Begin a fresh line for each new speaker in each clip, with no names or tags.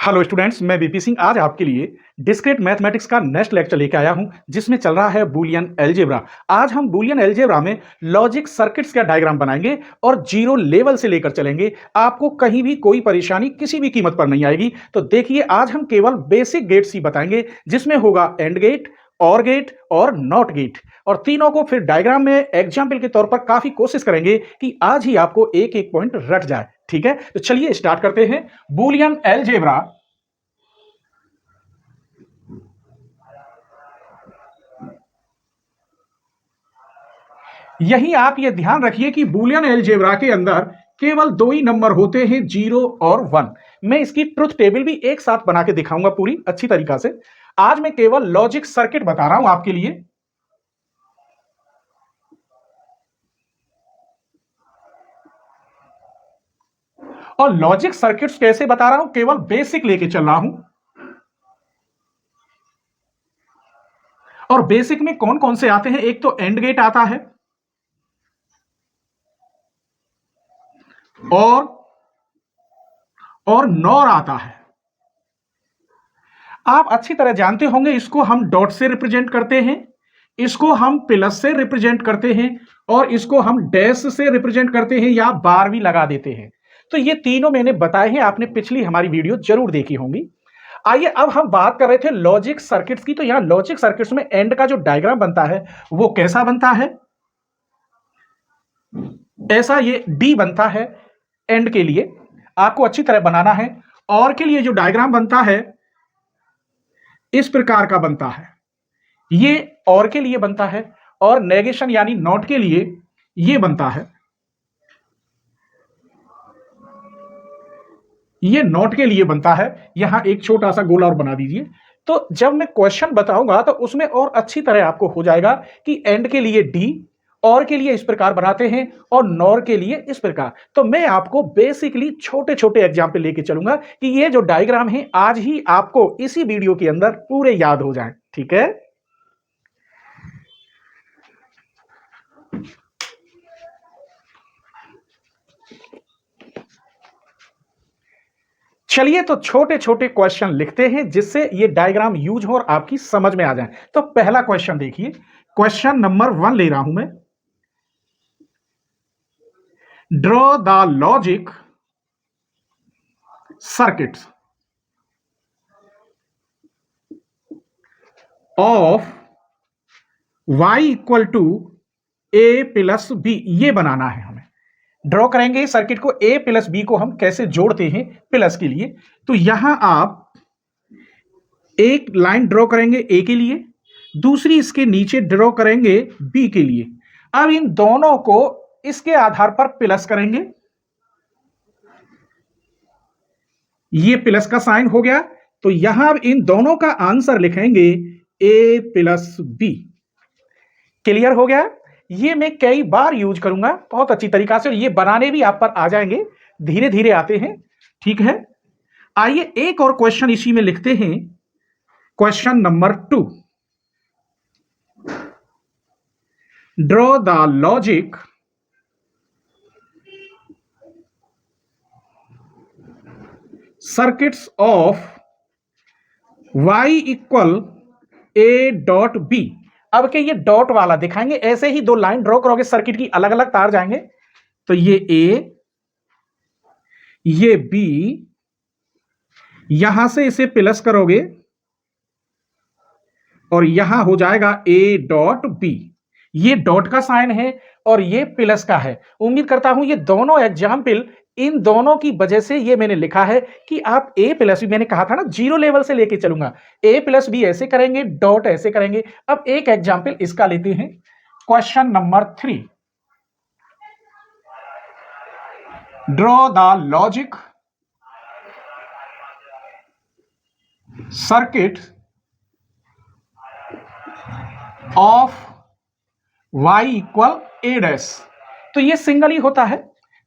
Hello students, मैं BP Singh आज आपके लिए डिस्क्रीट मैथमेटिक्स का नेक्स्ट लेक्चर लेकर आया हूं जिसमें चल रहा है बूलियन अलजेब्रा। आज हम बूलियन अलजेब्रा में लॉजिक सर्किट्स का डायग्राम बनाएंगे और जीरो लेवल से लेकर चलेंगे। आपको कहीं भी कोई परेशानी किसी भी कीमत पर नहीं आएगी। तो देखिए, आज हम केवल बेसिक गेट्स ही बताएंगे जिसमें होगा एंड गेट, और गेट और नॉट गेट, और तीनों को फिर डायग्राम में एग्जाम्पल के तौर पर काफी कोशिश करेंगे कि आज ही आपको एक एक पॉइंट रट जाए। ठीक है, तो चलिए स्टार्ट करते हैं। बूलियन अलजेब्रा यही आप ये ध्यान रखिए कि बूलियन अलजेब्रा के अंदर केवल दो ही नंबर होते हैं, 0 और 1। मैं इसकी ट्रुथ टेबल भी एक साथ बना के दिखाऊंगा पूरी अच्छी तरीका से। आज मैं केवल लॉजिक सर्किट बता रहा हूं आपके लिए। और लॉजिक सर्किट्स कैसे बता रहा हूं, केवल बेसिक लेके चल रहा हूं। और बेसिक में कौन कौन से आते हैं, एक तो एंड गेट आता है और नॉर आता है। आप अच्छी तरह जानते होंगे, इसको हम डॉट से रिप्रेजेंट करते हैं, इसको हम प्लस से रिप्रेजेंट करते हैं, और इसको हम डैश से रिप्रेजेंट करते हैं या बार भी लगा देते हैं। तो ये तीनों मैंने बताए हैं, आपने पिछली हमारी वीडियो जरूर देखी होंगी। आइए, अब हम बात कर रहे थे लॉजिक सर्किट्स की। तो यहां लॉजिक सर्किट्स में एंड का जो डायग्राम बनता है वो कैसा बनता है, ऐसा ये डी बनता है एंड के लिए, आपको अच्छी तरह बनाना है। और के लिए जो डायग्राम बनता है इस प्रकार का बनता है, ये और के लिए बनता है, और नेगेशन यानी नॉट के लिए ये बनता है, ये नॉट के लिए बनता है। यहां एक छोटा सा गोला और बना दीजिए। तो जब मैं क्वेश्चन बताऊंगा तो उसमें और अच्छी तरह आपको हो जाएगा कि एंड के लिए डी, और के लिए इस प्रकार बनाते हैं, और नॉर के लिए इस प्रकार। तो मैं आपको बेसिकली छोटे छोटे एग्जाम्पल लेके चलूंगा कि ये जो डायग्राम है आज ही आपको इसी वीडियो के अंदर पूरे याद हो जाएं। ठीक है, चलिए तो छोटे छोटे क्वेश्चन लिखते हैं जिससे ये डायग्राम यूज हो और आपकी समझ में आ जाए। तो पहला क्वेश्चन देखिए, क्वेश्चन नंबर 1 ले रहा हूं मैं। Draw the logic circuits of y equal to a plus B. ये बनाना है हमें, ड्रॉ करेंगे सर्किट को, a प्लस बी को हम कैसे जोड़ते हैं प्लस के लिए। तो यहां आप एक लाइन ड्रॉ करेंगे a के लिए, दूसरी इसके नीचे ड्रॉ करेंगे b के लिए। अब इन दोनों को इसके आधार पर प्लस करेंगे, ये प्लस का साइन हो गया। तो यहां इन दोनों का आंसर लिखेंगे a प्लस बी। क्लियर हो गया। ये मैं कई बार यूज करूंगा बहुत अच्छी तरीका से, और ये बनाने भी आप पर आ जाएंगे, धीरे धीरे आते हैं। ठीक है, आइए एक और क्वेश्चन इसी में लिखते हैं, question number 2। Draw the logic circuits of y equal a dot B. अब के ये डॉट वाला दिखाएंगे, ऐसे ही दो लाइन ड्रॉ करोगे, सर्किट की अलग अलग तार जाएंगे। तो ये a, ये b, यहां से इसे प्लस करोगे और यहां हो जाएगा a डॉट b। ये डॉट का साइन है और ये प्लस का है। उम्मीद करता हूं ये दोनों एग्जाम्पल, इन दोनों की वजह से ये मैंने लिखा है कि आप a प्लस बी, मैंने कहा था ना जीरो लेवल से लेके चलूंगा, a प्लस बी ऐसे करेंगे, डॉट ऐसे करेंगे। अब एक एग्जाम्पल इसका लेते हैं, question number 3। Draw the logic circuit of y equal a dash. तो ये सिंगल ही होता है,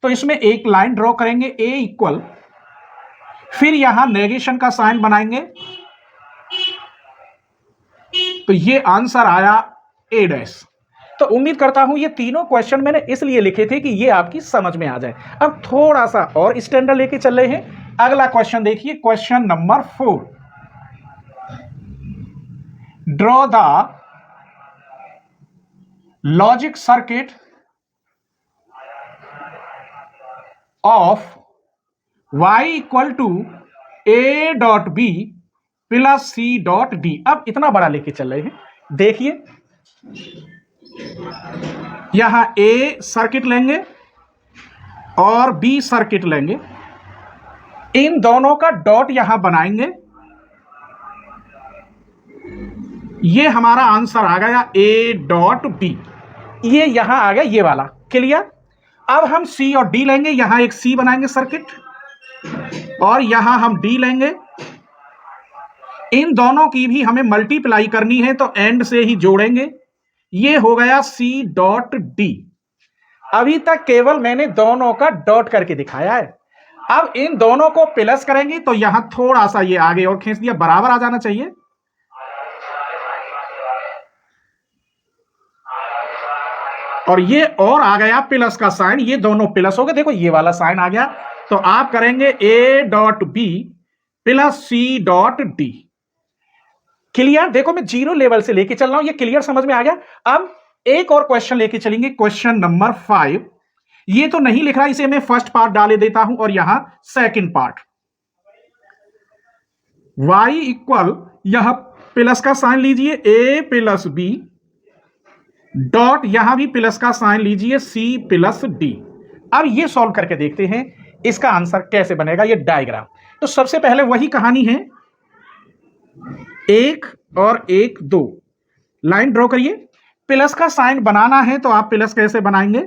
तो इसमें एक लाइन ड्रॉ करेंगे a इक्वल, फिर यहां नेगेशन का साइन बनाएंगे, तो ये आंसर आया a डैश। तो उम्मीद करता हूं ये तीनों क्वेश्चन मैंने इसलिए लिखे थे कि ये आपकी समझ में आ जाए। अब थोड़ा सा और स्टैंडर्ड लेके चल रहे हैं, अगला क्वेश्चन देखिए, question number 4। Draw the logic circuit of y equal to a dot B plus c dot d। अब इतना बड़ा लेके चल रहे हैं, देखिए यहां a सर्किट लेंगे और b सर्किट लेंगे, इन दोनों का डॉट यहां बनाएंगे, ये हमारा आंसर आ गया a डॉट b। ये यहां आ गया ये वाला, क्लियर। अब हम c और d लेंगे, यहां एक c बनाएंगे सर्किट और यहां हम d लेंगे, इन दोनों की भी हमें मल्टीप्लाई करनी है तो एंड से ही जोड़ेंगे, ये हो गया c डॉट d। अभी तक केवल मैंने दोनों का डॉट करके दिखाया है। अब इन दोनों को प्लस करेंगे तो यहां थोड़ा सा ये आगे और खींच दिया, बराबर आ जाना चाहिए। और ये और आ गया प्लस का साइन, ये दोनों प्लस हो गए, देखो ये वाला साइन आ गया। तो आप करेंगे a dot B plus c dot D. Clear. देखो मैं जीरो लेवल से लेके चल रहा हूं, ये क्लियर समझ में आ गया। अब एक और क्वेश्चन लेके चलेंगे, क्वेश्चन नंबर 5। ये तो नहीं लिख रहा, इसे मैं फर्स्ट पार्ट डाले देता हूं और यहां सेकंड पार्ट। y इक्वल, यहां प्लस का साइन लीजिए a प्लस बी डॉट, यहां भी प्लस का साइन लीजिए c प्लस डी। अब ये सॉल्व करके देखते हैं इसका आंसर कैसे बनेगा, ये डायग्राम। तो सबसे पहले वही कहानी है, 1 और 1 2 लाइन ड्रॉ करिए। प्लस का साइन बनाना है तो आप प्लस कैसे बनाएंगे,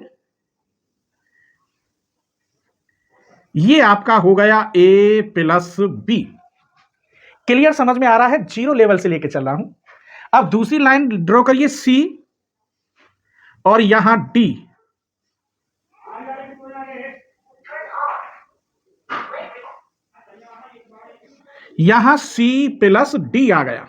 ये आपका हो गया a प्लस बी। क्लियर समझ में आ रहा है, जीरो लेवल से लेके चल रहा हूं। अब दूसरी लाइन ड्रॉ करिए, c और यहां d। यहां c प्लस d आ गया।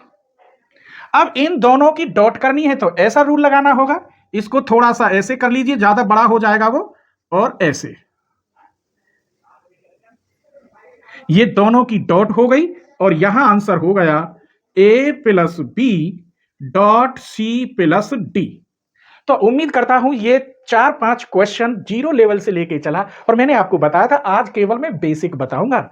अब इन दोनों की डॉट करनी है तो ऐसा रूल लगाना होगा, इसको थोड़ा सा ऐसे कर लीजिए, ज्यादा बड़ा हो जाएगा वो, और ऐसे ये दोनों की डॉट हो गई और यहां आंसर हो गया a plus B dot c plus D. तो उम्मीद करता हूं ये 4-5 क्वेश्चन जीरो लेवल से लेके चला, और मैंने आपको बताया था आज केवल मैं बेसिक बताऊंगा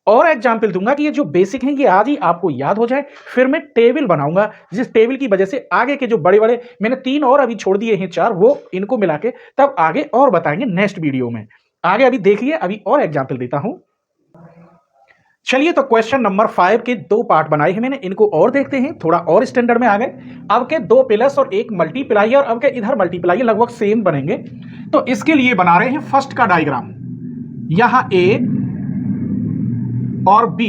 और एग्जाम्पल दूंगा कि ये जो बेसिक हैं ये आज ही आपको याद हो जाए। फिर मैं टेबल बनाऊंगा, जिस टेबल की वजह से आगे के जो बड़े बड़े मैंने 3 और अभी छोड़ दिए हैं 4, वो इनको मिला के तब आगे और बताएंगे नेक्स्ट वीडियो में। आगे अभी देखिए, अभी और एग्जाम्पल देता हूं। चलिए, तो क्वेश्चन नंबर 5 के 2 पार्ट बनाए हैं मैंने, इनको और देखते हैं, थोड़ा और स्टैंडर्ड में आ गए। अब के 2 प्लस और 1 मल्टीप्लाई और अब के इधर मल्टीप्लाई लगभग सेम बनेंगे। तो इसके लिए बना रहे हैं फर्स्ट का डायग्राम, यहां a और b,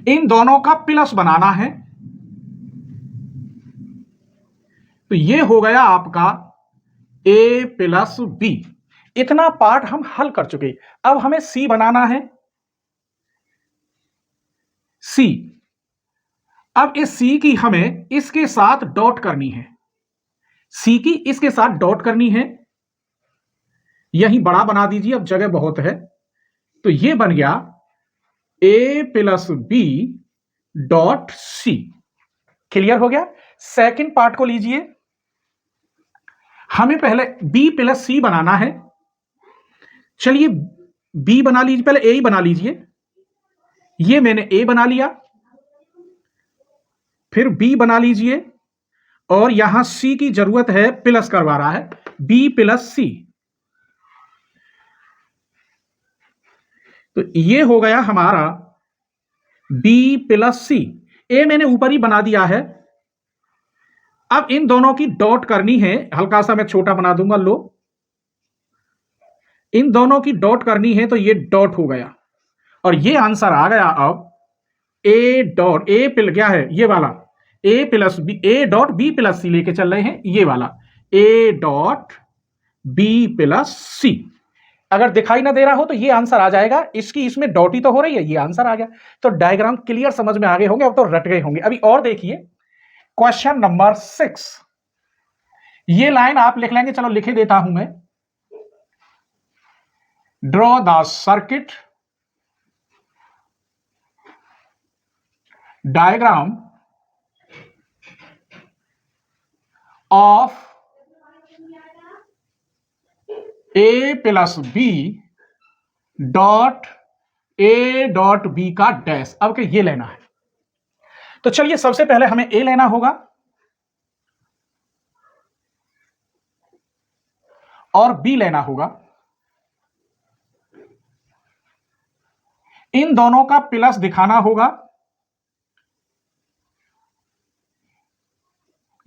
इन दोनों का प्लस बनाना है। तो ये हो गया आपका a प्लस बी। इतना पार्ट हम हल कर चुके। अब हमें c बनाना है, c। अब इस c की हमें इसके साथ डॉट करनी है, c की इसके साथ डॉट करनी है। यही बड़ा बना दीजिए, अब जगह बहुत है। तो ये बन गया a plus B dot c। Clear हो गया। सेकंड पार्ट को लीजिए, हमें पहले b प्लस c बनाना है। चलिए b बना लीजिए, पहले a ही बना लीजिए। ये मैंने a बना लिया, फिर b बना लीजिए, और यहां c की जरूरत है, प्लस करवा रहा है, b प्लस c। तो ये हो गया हमारा b प्लस c। a मैंने ऊपर ही बना दिया है। अब इन दोनों की डॉट करनी है, हल्का सा मैं छोटा बना दूंगा, लो। इन दोनों की डॉट करनी है तो ये डॉट हो गया, और ये आंसर आ गया। अब a डॉट a प्लस क्या है, ये वाला a plus B, a dot B plus C लेके चल रहे हैं, ये वाला a dot b plus C. अगर दिखाई ना दे रहा हो तो ये आंसर आ जाएगा, इसकी इसमें डॉट ही तो हो रही है, ये आंसर आ गया। तो डायग्राम क्लियर समझ में आ गए होंगे, अब तो रट गए होंगे। अभी और देखिए क्वेश्चन नंबर 6। ये लाइन आप लिख लेंगे, चलो लिखे देता हूं मैं। Draw the circuit diagram of A plus B dot A dot B का डैश। अब ये लेना है, तो चलिए सबसे पहले हमें ए लेना होगा और बी लेना होगा। इन दोनों का प्लस दिखाना होगा।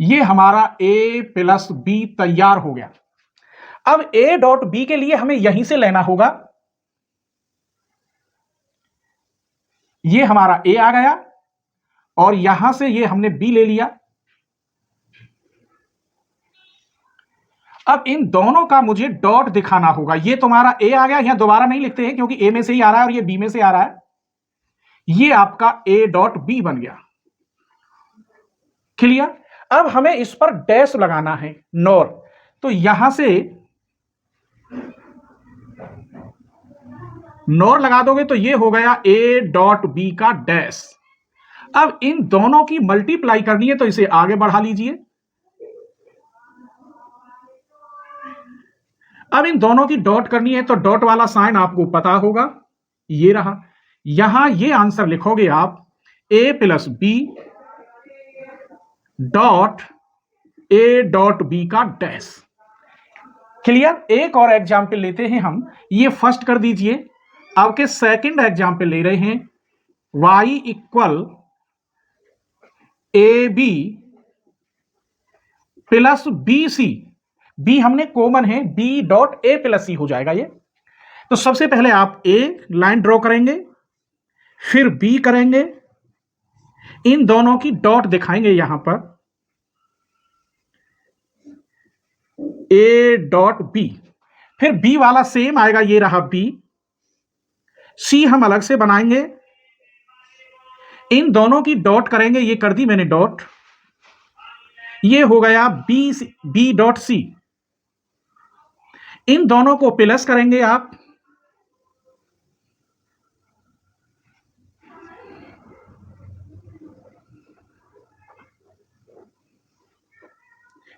ये हमारा ए प्लस बी तैयार हो गया। अब ए डॉट बी के लिए हमें यहीं से लेना होगा। ये हमारा ए आ गया और यहां से ये हमने बी ले लिया। अब इन दोनों का मुझे डॉट दिखाना होगा। ये तुम्हारा ए आ गया, यहां दोबारा नहीं लिखते हैं क्योंकि ए में से ही आ रहा है और ये बी में से आ रहा है। ये आपका ए डॉट बी बन गया। क्लियर? अब हमें इस पर डैश लगाना है, नॉर। तो यहां से नॉर लगा दोगे तो ये हो गया ए डॉट बी का डैश। अब इन दोनों की मल्टीप्लाई करनी है तो इसे आगे बढ़ा लीजिए। अब इन दोनों की डॉट करनी है तो डॉट वाला साइन आपको पता होगा, ये रहा। यहां ये आंसर लिखोगे आप A plus B dot A dot B का डैश। क्लियर? एक और एग्जाम्पल लेते हैं हम, ये फर्स्ट कर दीजिए। आपके सेकंड एग्जाम्पल ले रहे हैं y equal A B plus B C. B हमने कॉमन है, B dot A plus C हो जाएगा ये। तो सबसे पहले आप ए लाइन ड्रॉ करेंगे, फिर बी करेंगे, इन दोनों की डॉट दिखाएंगे यहां पर ए डॉट बी, फिर बी वाला सेम आएगा, ये रहा बी। सी हम अलग से बनाएंगे, इन दोनों की डॉट करेंगे, ये कर दी मैंने डॉट। ये हो गया बी डॉट सी। इन दोनों को प्लस करेंगे आप,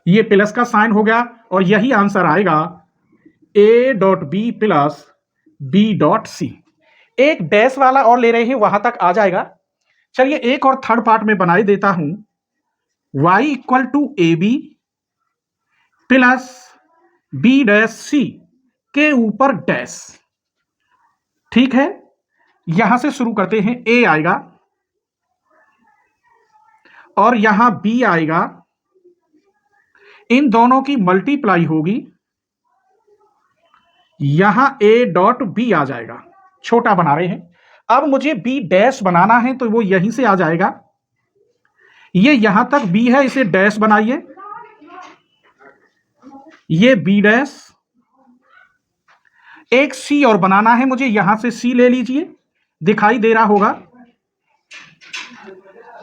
ये प्लस का साइन हो गया और यही आंसर आएगा A dot B plus B dot C. एक डैश वाला और ले रहे हैं, वहां तक आ जाएगा। चलिए एक और थर्ड पार्ट में बनाई देता हूं, y equal to A B plus B dash C के ऊपर डैश। ठीक है, यहां से शुरू करते हैं। ए आएगा और यहां बी आएगा, इन दोनों की मल्टीप्लाई होगी, यहां ए डॉट बी आ जाएगा। छोटा बना रहे हैं। अब मुझे बी डैश बनाना है तो वो यहीं से आ जाएगा। ये यहां तक बी है, इसे डैश बनाइए, ये बी डैश। एक सी और बनाना है मुझे, यहां से सी ले लीजिए, दिखाई दे रहा होगा।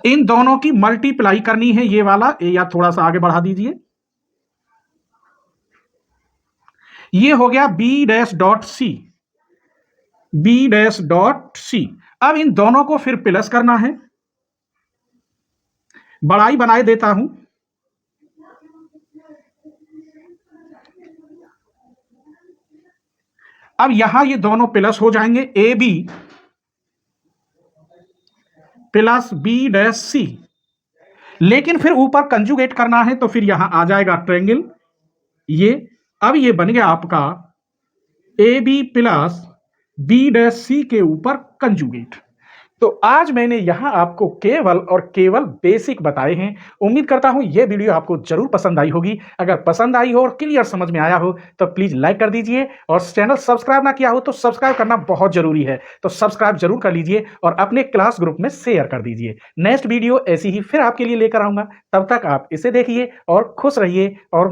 इन दोनों की मल्टीप्लाई करनी है, ये वाला ए, या थोड़ा सा आगे बढ़ा दीजिए। ये हो गया B dash dot C, B dash dot C. अब इन दोनों को फिर प्लस करना है, बड़ाई बनाए देता हूं। अब यहां ये दोनों प्लस हो जाएंगे, A B plus B dash C. लेकिन फिर ऊपर कंजुगेट करना है तो फिर यहां आ जाएगा ट्रायंगल ये। अब ये बन गया आपका A B plus B dash C के ऊपर कंजुगेट। तो आज मैंने यहां आपको केवल और केवल बेसिक बताए हैं। उम्मीद करता हूं यह वीडियो आपको जरूर पसंद आई होगी। अगर पसंद आई हो और क्लियर समझ में आया हो तो प्लीज लाइक कर दीजिए, और चैनल सब्सक्राइब ना किया हो तो सब्सक्राइब करना बहुत जरूरी है। तो सब्सक्राइब जरूर कर लीजिए और अपने क्लास ग्रुप में शेयर कर दीजिए। नेक्स्ट वीडियो ऐसी ही फिर आपके लिए लेकर आऊंगा। तब तक आप इसे देखिए और खुश रहिए और